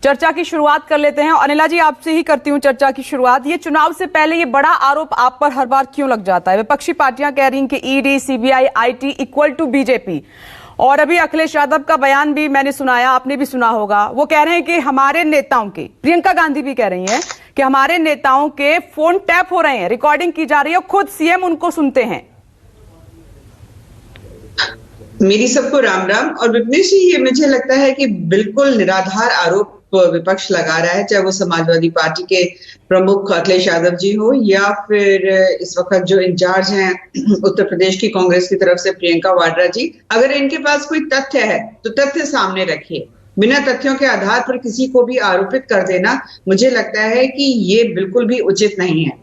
चर्चा की शुरुआत कर लेते हैं। अनिला जी, आपसे ही करती हूं चर्चा की शुरुआत। ये चुनाव से पहले ये बड़ा आरोप आप पर हर बार क्यों लग जाता है? विपक्षी पार्टियां कह रही हैं कि ED, CBI, IT equal to BJP. और अभी अखिलेश यादव का बयान भी मैंने सुनाया, आपने भी सुना होगा। वो कह रहे हैं कि हमारे नेताओं के, प्रियंका गांधी भी कह रही हैं कि हमारे नेताओं के फोन टैप हो रहे हैं, रिकॉर्डिंग की जा रही है, खुद सीएम उनको सुनते हैं। मेरी सबको राम राम। और विपनेश जी, ये मुझे लगता है कि बिल्कुल निराधार आरोप विपक्ष लगा रहा है, चाहे वो समाजवादी पार्टी के प्रमुख अखिलेश यादव जी हो या फिर इस वक्त जो इंचार्ज हैं उत्तर प्रदेश की कांग्रेस की तरफ से प्रियंका वाड्रा जी। अगर इनके पास कोई तथ्य है तो तथ्य सामने रखिए। बिना तथ्यों के आधार पर किसी को भी आरोपित कर देना, मुझे लगता है कि ये बिल्कुल भी उचित नहीं है।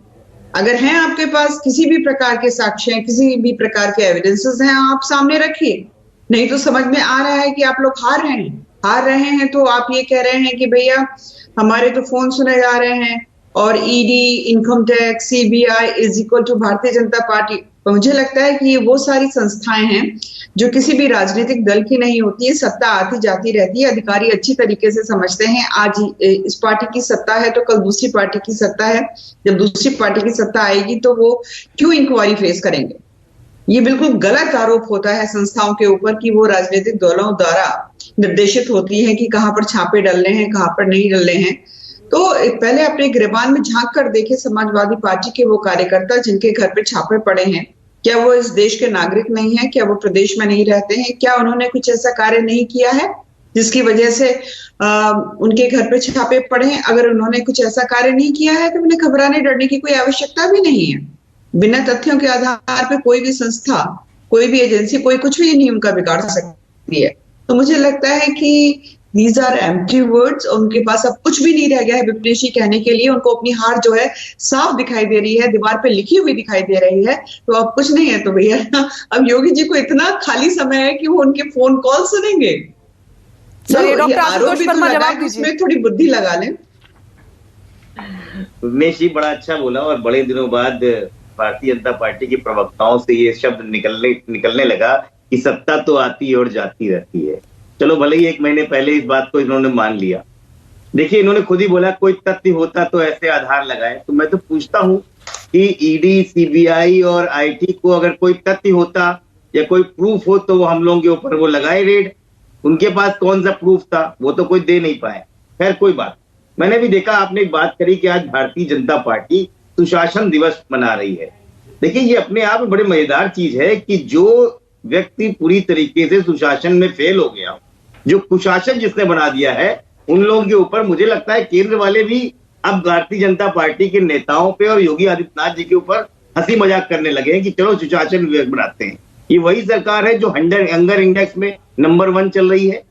अगर हैं आपके पास किसी भी प्रकार के साक्ष्य, किसी भी प्रकार के एविडेंसेस हैं, आप सामने रखिए। नहीं तो समझ में आ रहा है कि आप लोग हार रहे हैं तो आप ये कह रहे हैं कि भैया हमारे तो फोन सुने जा रहे हैं और ED, income tax, CBI is equal to Bharatiya Janata party. तो मुझे लगता है कि ये वो सारी संस्थाएं हैं जो किसी भी राजनीतिक दल की नहीं होती है। सत्ता आती जाती रहती है, अधिकारी अच्छी तरीके से समझते हैं आज इस पार्टी की सत्ता है तो कल दूसरी पार्टी की सत्ता है। जब दूसरी पार्टी की सत्ता आएगी तो वो क्यों इंक्वायरी फेस करेंगे। ये बिल्कुल गलत आरोप होता है संस्थाओं के ऊपर कि वो राजनीतिक दलों द्वारा निर्देशित होती है कि कहां पर छापे डलने हैं, कहां पर नहीं डलने हैं। तो पहले अपने गिरबान में झांक कर देखे समाजवादी पार्टी के वो कार्यकर्ता जिनके घर पे छापे पड़े हैं, क्या वो इस देश के नागरिक नहीं है? क्या वो प्रदेश में नहीं रहते हैं? क्या उन्होंने कुछ ऐसा कार्य नहीं किया है जिसकी वजह से उनके घर पे छापे पड़े हैं? अगर उन्होंने कुछ ऐसा कार्य नहीं किया है तो उन्हें घबराने डरने की कोई आवश्यकता भी नहीं है। बिना तथ्यों के आधार पर कोई भी संस्था, कोई भी एजेंसी, कोई कुछ भी नहीं उनका बिगाड़ सकती है। तो मुझे लगता है कि These are empty words। उनके पास अब कुछ भी नहीं रह गया है विपनेश जी कहने के लिए। उनको अपनी हार जो है साफ दिखाई दे रही है, दीवार पे लिखी हुई दिखाई दे रही है। तो अब कुछ नहीं है तो भैया अब योगी जी को इतना खाली समय है कि वो उनके फोन कॉल सुनेंगे। डॉक्टर आशुतोष शर्मा जवाब दीजिए, इसमें थोड़ी बुद्धि लगा लें। विपनेश जी बड़ा अच्छा बोला और बड़े दिनों बाद भारतीय जनता पार्टी के प्रवक्ताओं से ये शब्द निकलने लगा कि सत्ता तो आती और जाती रहती है। चलो भले ही 1 महीने पहले इस बात को इन्होंने मान लिया। देखिए, इन्होंने खुद ही बोला कोई तथ्य होता तो ऐसे आधार लगाए। तो मैं तो पूछता हूं कि ईडी, सीबीआई और आईटी को अगर कोई तथ्य होता या कोई प्रूफ हो तो वो हम लोगों के ऊपर वो लगाए रेड। उनके पास कौन सा प्रूफ था? वो तो कोई दे नहीं पाए। खैर कोई बात। मैंने भी देखा, आपने एक बात करी कि आज भारतीय जनता पार्टी सुशासन दिवस मना रही है। देखिए, ये अपने आप में बड़ी मजेदार चीज है कि जो व्यक्ति पूरी तरीके से सुशासन में फेल हो गया, जो कुशासन जिसने बना दिया है, उन लोगों के ऊपर मुझे लगता है केंद्र वाले भी अब भारतीय जनता पार्टी के नेताओं पे और योगी आदित्यनाथ जी के ऊपर हंसी मजाक करने लगे हैं कि चलो सुशासन विभाग बनाते हैं। ये वही सरकार है जो हंगर इंडेक्स में नंबर 1 चल रही है,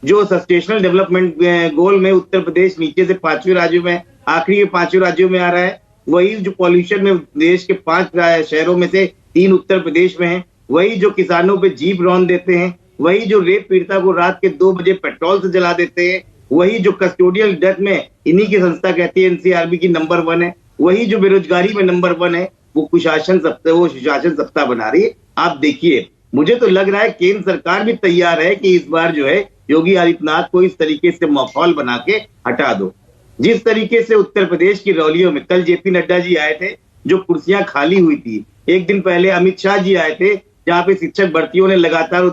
जो सस्टेनेबल डेवलपमेंट गोल में उत्तर प्रदेश नीचे से 5वें राज्यों में, आखिरी के 5वें राज्यों में आ रहा है, वही जो पॉल्यूशन में देश के 5 शहरों में से 3 उत्तर प्रदेश में है, वही जो किसानों पे जीप रौन देते हैं, वही जो रेप पीड़िता को रात के 2 बजे पेट्रोल से जला देते हैं, वही जो कस्टोडियल डेथ में इन्हीं की संस्था कहती है एनसीआरबी की नंबर 1 है, वही जो बेरोजगारी में नंबर 1 है, वो सुशासन सप्ताह बना रही है। आप देखिए, मुझे तो लग रहा है केंद्र सरकार भी तैयार है कि इस बार जो है योगी आदित्यनाथ को इस तरीके से माहौल बना के हटा दो। जिस तरीके से उत्तर प्रदेश की रैलियों में कल जेपी नड्डा जी आए थे, जो कुर्सियां खाली हुई थी, 1 दिन पहले अमित शाह जी आए थे जहां पे शिक्षक भर्तियों ने लगातार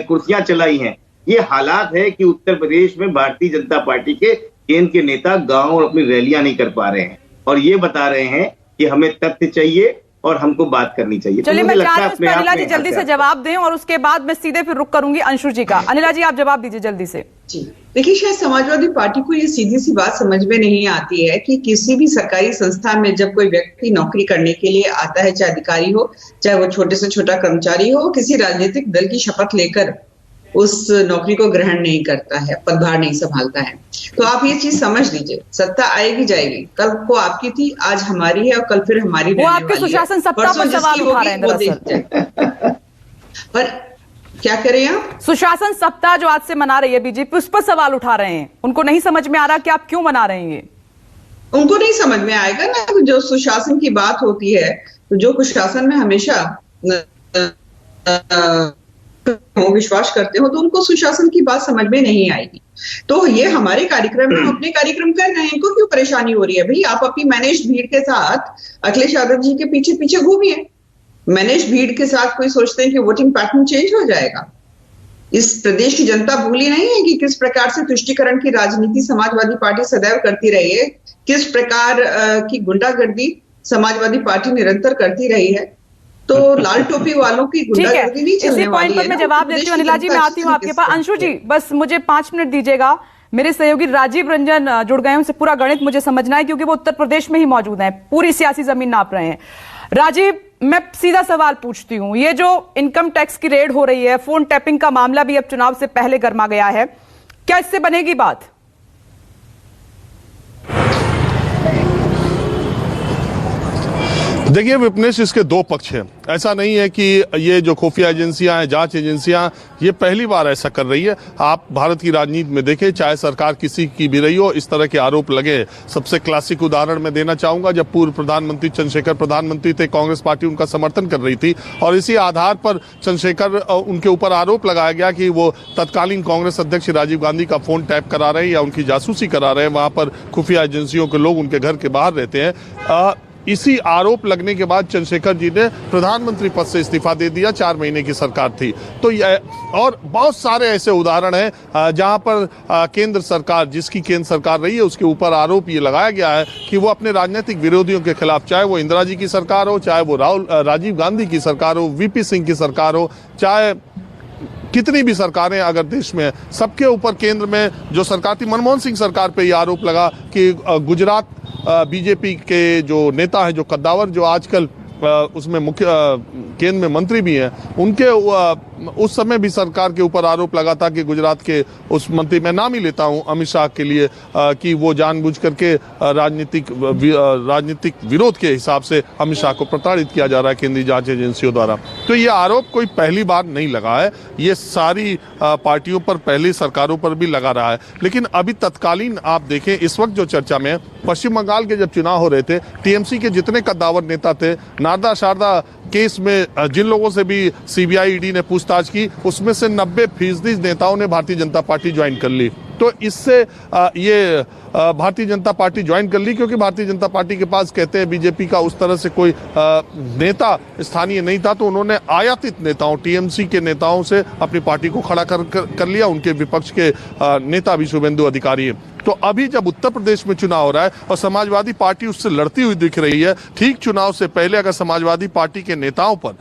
कुर्सियां चलाई हैं। ये हालात है कि उत्तर प्रदेश में भारतीय जनता पार्टी के केंद्र के नेता गांव और अपनी रैलियां नहीं कर पा रहे हैं और ये बता रहे हैं कि हमें तथ्य चाहिए और हमको बात करनी चाहिए। चलिए, मैं चाह रही हूं अनिला जी जल्दी से जवाब दें और उसके बाद मैं सीधे फिर रुक करूंगी अंशु जी का। अनिला जी, आप जवाब दीजिए जल्दी से। जी देखिए, शायद समाजवादी पार्टी को ये सीधी सी बात समझ में नहीं आती है कि किसी भी सरकारी संस्था में जब कोई व्यक्ति नौकरी करने के लिए आता है, चाहे अधिकारी हो, चाहे वो छोटे से छोटा कर्मचारी हो, किसी राजनीतिक दल की शपथ लेकर उस नौकरी को ग्रहण नहीं करता है, पदभार नहीं संभालता है। तो आप ये चीज समझ लीजिए, सत्ता आएगी जाएगी, कल को आपकी थी, आज हमारी है और कल फिर हमारी वो आपके सुशासन सत्ता पर सवाल उठा रहे हैं दरअसल। पर क्या करें आप? सुशासन सप्ताह जो आज से मना रही है बीजेपी, उस पर सवाल उठा रहे हैं। उनको नहीं समझ में आ रहा कि आप क्यों मना रहे हैं। उनको नहीं समझ में आएगा ना। जो सुशासन की बात होती है, तो जो कुशासन में हमेशा विश्वास करते हो, तो उनको सुशासन की बात समझ में नहीं आएगी। तो ये हमारे कार्यक्रम में अपने कार्यक्रम कर रहे हैं, इनको क्यों परेशानी हो रही है? भाई आप अपनी मैनेज भीड़ के साथ अखिलेश यादव जी के पीछे पीछे घूमिए। मैनेज भीड़ के साथ कोई सोचते हैं कि वोटिंग पैटर्न चेंज हो जाएगा? इस प्रदेश की जनता भूली नहीं है कि किस प्रकार से तुष्टीकरण की राजनीति समाजवादी पार्टी सदैव करती रही है, किस प्रकार की गुंडागर्दी समाजवादी पार्टी निरंतर करती रही है। तो लाल टोपी वालों की गुंडागर्दी नहीं चलने वाली है। इसी पॉइंट पर मैं जवाब देती हूँ अनिला जी, मैं आती हूँ आपके पास। अंशु जी बस मुझे 5 मिनट दीजिएगा। मेरे सहयोगी राजीव रंजन जुड़ गए हैं, उनसे पूरा गणित मुझे समझना है क्योंकि वो उत्तर प्रदेश में ही मौजूद हैं, पूरी सियासी जमीन नाप रहे हैं। राजीव, मैं सीधा सवाल पूछती हूं, ये जो इनकम टैक्स की रेड हो रही है, फोन टैपिंग का मामला भी अब चुनाव से पहले गर्मा गया है, क्या इससे बनेगी बात? देखिए विपनेश, इसके दो पक्ष हैं। ऐसा नहीं है कि ये जो खुफिया एजेंसियां हैं, जांच एजेंसियां, ये पहली बार ऐसा कर रही है। आप भारत की राजनीति में देखें, चाहे सरकार किसी की भी रही हो, इस तरह के आरोप लगे। सबसे क्लासिक उदाहरण मैं देना चाहूंगा, जब पूर्व प्रधानमंत्री चंद्रशेखर प्रधानमंत्री थे, कांग्रेस पार्टी उनका समर्थन कर रही थी और इसी आधार पर चंद्रशेखर उनके ऊपर आरोप लगाया गया कि वो तत्कालीन कांग्रेस अध्यक्ष राजीव गांधी का फोन टैप करा रहे हैं या उनकी जासूसी करा रहे हैं। वहां पर खुफिया एजेंसियों के लोग उनके घर के बाहर रहते हैं। इसी आरोप लगने के बाद चंद्रशेखर जी ने प्रधानमंत्री पद से इस्तीफा दे दिया। 4 महीने की सरकार थी। तो और बहुत सारे ऐसे उदाहरण हैं जहां पर केंद्र सरकार, जिसकी केंद्र सरकार रही है, उसके ऊपर आरोप ये लगाया गया है कि वो अपने राजनीतिक विरोधियों के खिलाफ, चाहे वो इंदिरा जी की सरकार हो, चाहे वो राजीव गांधी की सरकार हो, वीपी सिंह की सरकार हो, चाहे कितनी भी सरकारें अगर देश में, सबके ऊपर केंद्र में जो सरकार थी, मनमोहन सिंह सरकार पे ये आरोप लगा कि गुजरात बीजेपी के जो नेता है, जो कद्दावर, जो आजकल उसमें मुख्य केंद्र में मंत्री भी हैं, उनके उस समय भी सरकार के ऊपर आरोप लगा था कि गुजरात के उस मंत्री, मैं नाम ही लेता हूं अमित शाह के लिए, कि वो जानबूझ करके राजनीतिक विरोध के हिसाब से अमित शाह को प्रताड़ित किया जा रहा है केंद्रीय जांच एजेंसियों द्वारा। तो ये आरोप कोई पहली बार नहीं लगा है, ये सारी पार्टियों पर, पहली सरकारों पर भी लगा रहा है। लेकिन अभी तत्कालीन आप देखें, इस वक्त जो चर्चा में, पश्चिम बंगाल के जब चुनाव हो रहे थे, टीएमसी के जितने कद्दावर नेता थे, नारदा शारदा केस में जिन लोगों से भी सीबीआई ईडी ने पूछताछ की, उसमें से 90% नेताओं ने भारतीय जनता पार्टी ज्वाइन कर ली। तो इससे ये भारतीय जनता पार्टी ज्वाइन कर ली क्योंकि भारतीय जनता पार्टी के पास, कहते हैं, बीजेपी का उस तरह से कोई नेता स्थानीय नहीं था, तो उन्होंने आयातित नेताओं, टीएमसी के नेताओं से अपनी पार्टी को खड़ा कर लिया। उनके विपक्ष के नेता भी शुभेंदु अधिकारी है। तो अभी जब उत्तर प्रदेश में चुनाव हो रहा है और समाजवादी पार्टी उससे लड़ती हुई दिख रही है, ठीक चुनाव से पहले अगर समाजवादी पार्टी के नेताओं पर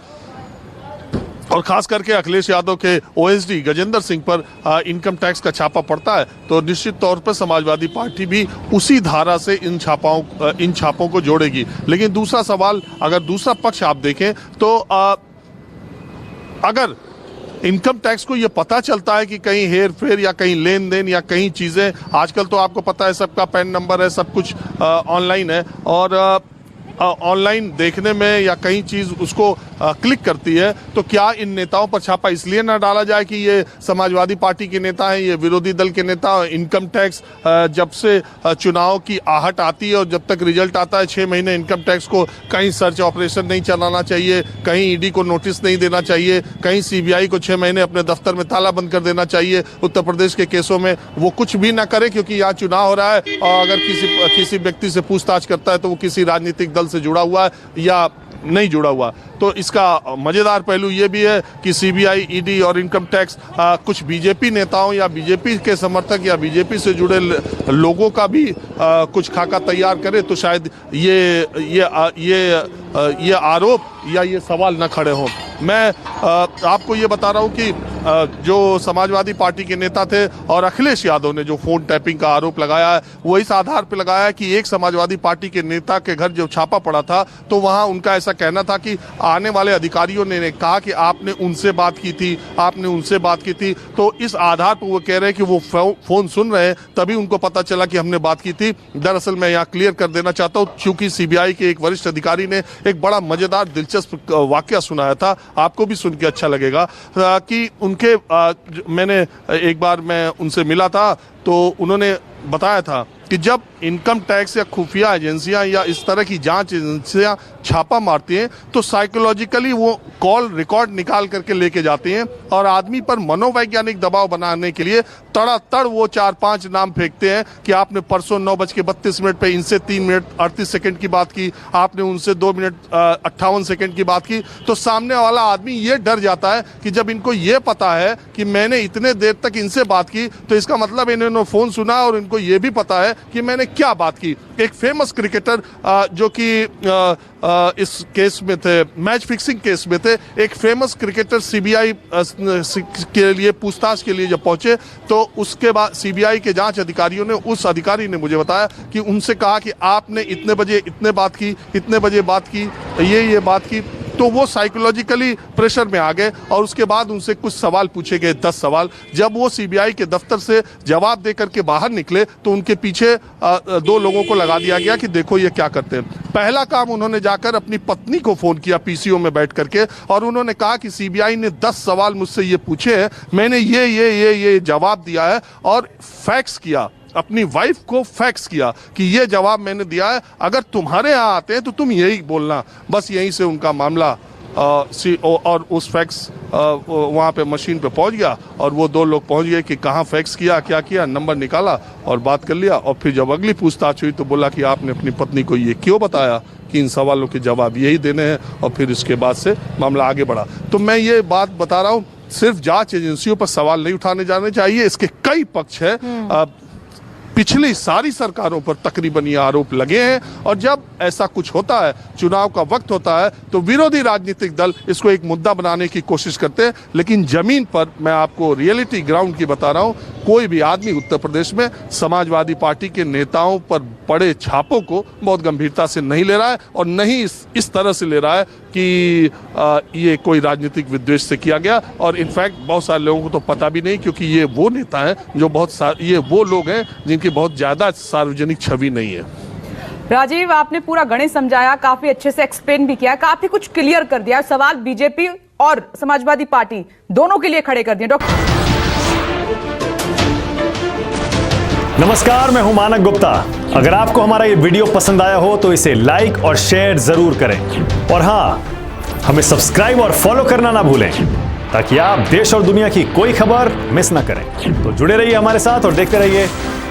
और खास करके अखिलेश यादव के ओएसडी गजेंद्र सिंह पर इनकम टैक्स का छापा पड़ता है, तो निश्चित तौर पर समाजवादी पार्टी भी उसी धारा से इन छापों को जोड़ेगी। लेकिन दूसरा सवाल, अगर दूसरा पक्ष आप देखें तो अगर इनकम टैक्स को ये पता चलता है कि कहीं हेर फेर या कहीं लेन देन या कहीं चीजें, आजकल तो आपको पता है सबका पैन नंबर है, सब कुछ ऑनलाइन है, और ऑनलाइन देखने में या कहीं चीज उसको क्लिक करती है, तो क्या इन नेताओं पर छापा इसलिए ना डाला जाए कि ये समाजवादी पार्टी के नेता हैं, ये विरोधी दल के नेता? इनकम टैक्स जब से चुनाव की आहट आती है और जब तक रिजल्ट आता है, 6 महीने इनकम टैक्स को कहीं सर्च ऑपरेशन नहीं चलाना चाहिए, कहीं ईडी को नोटिस नहीं देना चाहिए, कहीं सीबीआई को 6 महीने अपने दफ्तर में ताला बंद कर देना चाहिए। उत्तर प्रदेश के केसों में वो कुछ भी ना करे क्योंकि यहाँ चुनाव हो रहा है, और अगर किसी व्यक्ति से पूछताछ करता है तो वो किसी राजनीतिक दल से जुड़ा हुआ है या नहीं जुड़ा हुआ। तो इसका मजेदार पहलू ये भी है कि सीबीआई, ईडी और इनकम टैक्स कुछ बीजेपी नेताओं या बीजेपी के समर्थक या बीजेपी से जुड़े लोगों का भी कुछ खाका तैयार करे, तो शायद ये आरोप या ये सवाल न खड़े हों। मैं आपको ये बता रहा हूं कि जो समाजवादी पार्टी के नेता थे और अखिलेश यादव ने जो फोन टैपिंग का आरोप लगाया है, वो इस आधार पर लगाया है कि एक समाजवादी पार्टी के नेता के घर जब छापा पड़ा था तो वहां उनका ऐसा कहना था कि आने वाले अधिकारियों ने कहा कि आपने उनसे बात की थी, आपने उनसे बात की थी। तो इस आधार पर वो कह रहे हैं कि वो फोन सुन रहे हैं, तभी उनको पता चला कि हमने बात की थी। दरअसल मैं यहाँ क्लियर कर देना चाहता हूँ, क्योंकि सीबीआई के एक वरिष्ठ अधिकारी ने एक बड़ा मजेदार दिलचस्प वाकया सुनाया था, आपको भी सुन के अच्छा लगेगा, कि उनके मैं उनसे मिला था तो उन्होंने बताया था कि जब इनकम टैक्स या खुफिया एजेंसियां या इस तरह की जांच एजेंसियां छापा मारती हैं तो साइकोलॉजिकली वो कॉल रिकॉर्ड निकाल करके लेके जाती हैं और आदमी पर मनोवैज्ञानिक दबाव बनाने के लिए तड़ातड़ वो 4-5 नाम फेंकते हैं कि आपने परसों 9:32 पे इनसे 3 मिनट 38 सेकंड की बात की, आपने उनसे 2 मिनट 58 सेकंड की बात की। तो सामने वाला आदमी ये डर जाता है कि जब इनको ये पता है कि मैंने इतने देर तक इनसे बात की तो इसका मतलब इन्होंने फोन सुना और इनको ये भी पता है कि मैंने क्या बात की। एक फेमस क्रिकेटर जो कि इस केस में थे, मैच फिक्सिंग केस में थे, एक फेमस क्रिकेटर सीबीआई के लिए पूछताछ के लिए जब पहुंचे तो उसके बाद सीबीआई के जांच अधिकारियों ने, उस अधिकारी ने मुझे बताया कि उनसे कहा कि आपने इतने बजे इतने बात की, इतने बजे बात की, ये बात की। तो वो साइकोलॉजिकली प्रेशर में आ गए और उसके बाद उनसे कुछ सवाल पूछे गए, 10 सवाल। जब वो सीबीआई के दफ्तर से जवाब देकर के बाहर निकले तो उनके पीछे 2 लोगों को लगा दिया गया कि देखो ये क्या करते हैं। पहला काम उन्होंने जाकर अपनी पत्नी को फोन किया पीसीओ में बैठ करके और उन्होंने कहा कि सीबीआई ने 10 सवाल मुझसे ये पूछे हैं, मैंने ये जवाब दिया है और फैक्स किया, अपनी वाइफ को फैक्स किया कि ये जवाब मैंने दिया है, अगर तुम्हारे यहाँ आते हैं तो तुम यही बोलना। बस यहीं से उनका मामला और उस फैक्स वहाँ पे मशीन पे पहुँच गया और वो 2 लोग पहुँच गए कि कहाँ फैक्स किया, क्या किया, नंबर निकाला और बात कर लिया। और फिर जब अगली पूछताछ हुई तो बोला कि आपने अपनी पत्नी को ये क्यों बताया कि इन सवालों के जवाब यही देने हैं, और फिर इसके बाद से मामला आगे बढ़ा। तो मैं ये बात बता रहा हूँ, सिर्फ जांच एजेंसियों पर सवाल नहीं उठाने जाने चाहिए, इसके कई पक्ष है। पिछली सारी सरकारों पर तकरीबन ये आरोप लगे हैं और जब ऐसा कुछ होता है, चुनाव का वक्त होता है, तो विरोधी राजनीतिक दल इसको एक मुद्दा बनाने की कोशिश करते हैं। लेकिन जमीन पर मैं आपको रियलिटी ग्राउंड की बता रहा हूं, कोई भी आदमी उत्तर प्रदेश में समाजवादी पार्टी के नेताओं पर पड़े छापों को बहुत गंभीरता से नहीं ले रहा है और नहीं इस तरह से ले रहा है कि ये कोई राजनीतिक विद्वेष से किया गया। और इनफैक्ट बहुत सारे लोगों को तो पता भी नहीं, क्योंकि ये वो नेता हैं जो ये वो लोग हैं जिनकी बहुत ज्यादा सार्वजनिक छवि नहीं है। राजीव, आपने पूरा गणित समझाया, काफी अच्छे से एक्सप्लेन भी किया, काफी कुछ क्लियर कर दिया। सवाल बीजेपी और समाजवादी पार्टी दोनों के लिए खड़े कर दिए। डॉक्टर नमस्कार, मैं हूं मानक गुप्ता। अगर आपको हमारा ये वीडियो पसंद आया हो तो इसे लाइक और शेयर जरूर करें और हां, हमें सब्सक्राइब और फॉलो करना ना भूलें ताकि आप देश और दुनिया की कोई खबर मिस ना करें। तो जुड़े रहिए हमारे साथ और देखते रहिए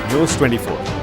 न्यूज़ 24।